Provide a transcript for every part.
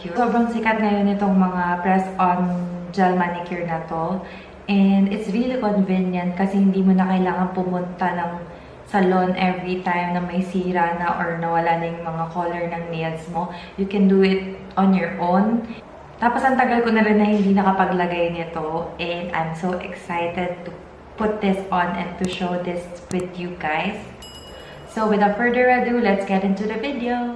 cute. Sobrang sikat ngayon itong mga press-on gel manicure na to. And it's really convenient kasi hindi mo na kailangan pumunta ng salon every time na may sira na or nawala na yung mga color ng nails mo. You can do it on your own. Tapos ang tagal ko na rin na hindi nakapaglagay nito. And I'm so excited to put this on and to show this with you guys. So without further ado, let's get into the video.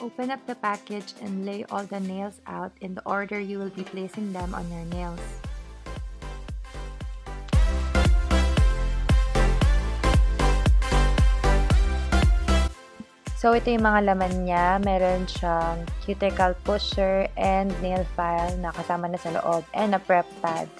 Open up the package and lay all the nails out in the order you will be placing them on your nails. So ito yung mga laman niya. Meron siyang cuticle pusher and nail file na kasama na sa loob and a prep pad.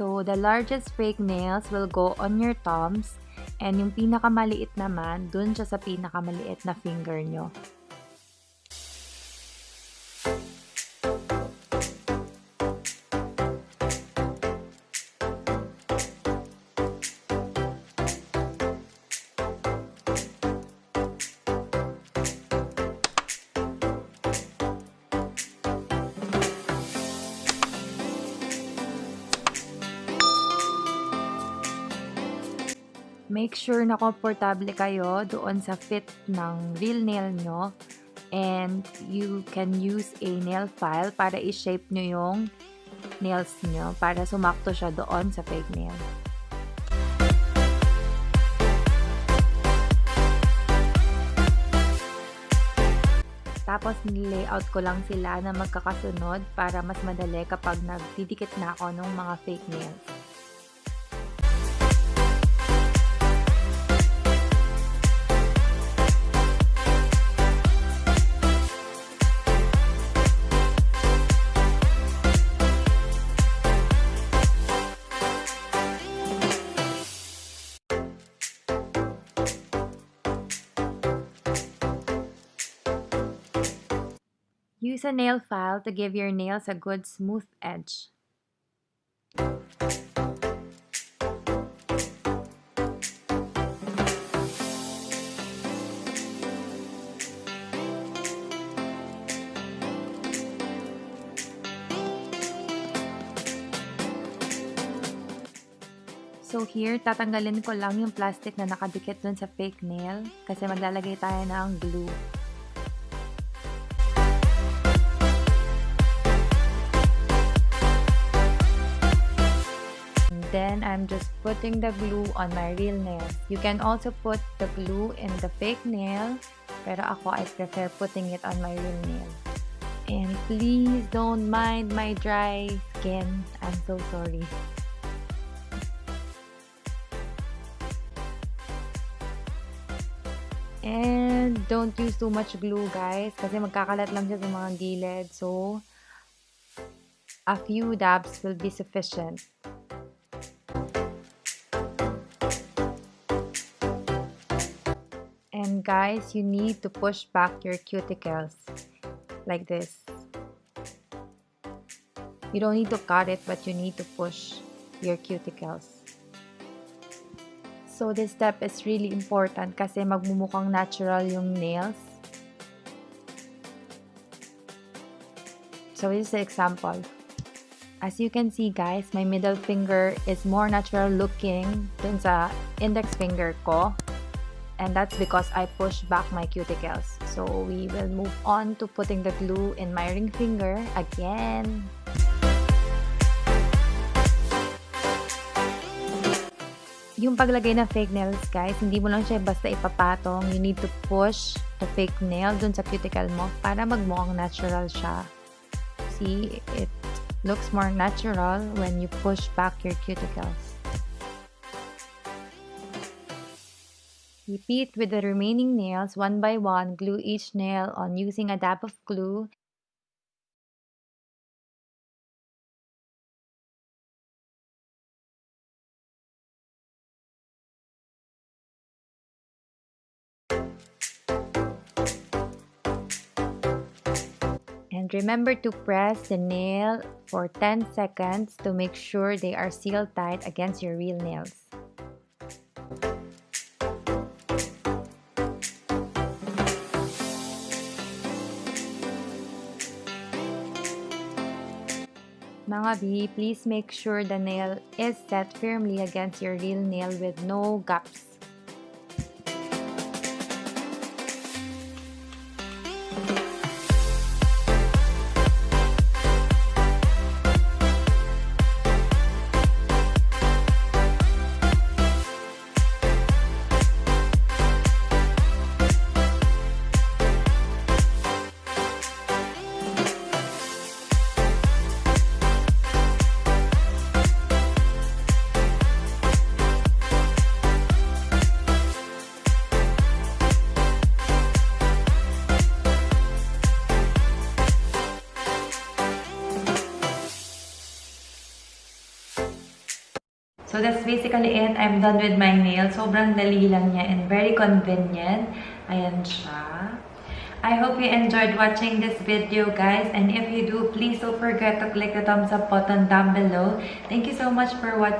So, the largest fake nails will go on your thumbs and yung pinakamaliit naman, dun siya sa pinakamaliit na finger nyo. Make sure na komportable kayo doon sa fit ng real nail nyo. And you can use a nail file para i-shape nyo yung nails nyo para sumakto siya doon sa fake nail. Tapos nilayout ko lang sila na magkakasunod para mas madali kapag nagdidikit na ako ng mga fake nails. Use a nail file to give your nails a good smooth edge. So here, tatanggalin ko lang yung plastic na nakadikit dun sa fake nail kasi maglalagay tayo ng glue. Then, I'm just putting the glue on my real nail. You can also put the glue in the fake nail, pero ako, I prefer putting it on my real nail. And please don't mind my dry skin. I'm so sorry. And don't use too much glue, guys, kasi magkakalat lang siya sa mga gilid. So, a few dabs will be sufficient. And guys, you need to push back your cuticles like this. You don't need to cut it, but you need to push your cuticles. So this step is really important kasi magmumukhang natural yung nails. So this is the example. As you can see, guys, my middle finger is more natural looking dun sa index finger ko. And that's because I pushed back my cuticles. So we will move on to putting the glue in my ring finger again. Yung paglagay ng fake nails, guys, hindi mo lang siya basta ipapatong. You need to push the fake nail dun sa cuticle mo para magmukhang natural siya. See, it looks more natural when you push back your cuticles. Repeat with the remaining nails one by one. Glue each nail on using a dab of glue. And remember to press the nail for 10 seconds to make sure they are sealed tight against your real nails. Mga B, please make sure the nail is set firmly against your real nail with no gaps. So that's basically it. I'm done with my nails. Sobrang dali lang niya and very convenient. Ayan siya. I hope you enjoyed watching this video, guys. And if you do, please don't forget to click the thumbs up button down below. Thank you so much for watching.